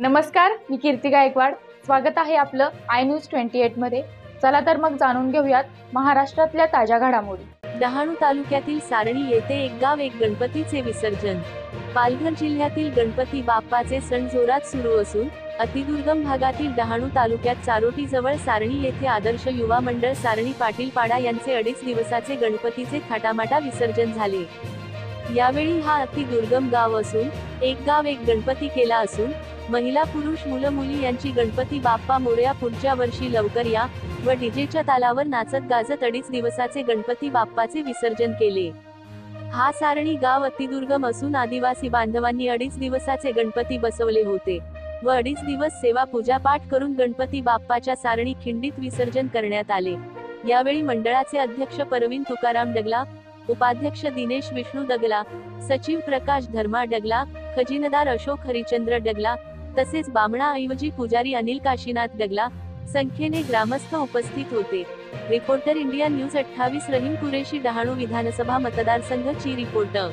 नमस्कार, मी कीर्ती गायकवाड. स्वागत आहे आपलं आय न्यूज 28 मध्ये. चला तर मग जाणून घेऊयात महाराष्ट्रातल्या ताज्या घडामोडी. डहाणू तालुक्यातील सारणी येथे एक गाव एक गणपतीचे विसर्जन. पालघर जिल्ह्यातील गणपती बाप्पाचे सण जोरात सुरू असून अतिदुर्गम भागातील डहाणू तालुक्यात चारोटी जवळ सारणी येथे आदर्श युवा मंडळ सारणी पाटील पाडा यांचे 2.5 दिवसाचे गणपतीचे थाटामाटा विसर्जन झाले. यावेळी हा अतिदुर्गम गाव असून एक गाव एक गणपती केला असून महिला पुरुष मुलं मुली यांची गणपती बाप्पा मोरया पुढच्या वर्षी लवकर या व डीजेच्या तालावर नाचत गाजत 2.5 दिवसाचे गणपती बाप्पाचे विसर्जन केले. हा सारणी गाव अतिदुर्गम असून आदिवासी बांधवांनी 2.5 दिवसाचे गणपती बसवले होते व 2.5 दिवस सेवा पूजा पाठ करून गणपती बाप्पाच्या सारणी खिंडीत विसर्जन करण्यात आले. यावेळी मंडळाचे अध्यक्ष परवीन तुकाराम डगला, उपाध्यक्ष दिनेश विष्णू डगला, सचिव प्रकाश धर्मा डगला, खजिनदार अशोक हरिचंद्र डगला तसेच बामणाऐवजी पुजारी अनिल काशीनाथ डगला संख्येने ग्रामस्थ उपस्थित होते. Reporter India News 28 Rahim Qureshi, Dahanu विधानसभा मतदारसंघ ची रिपोर्टर.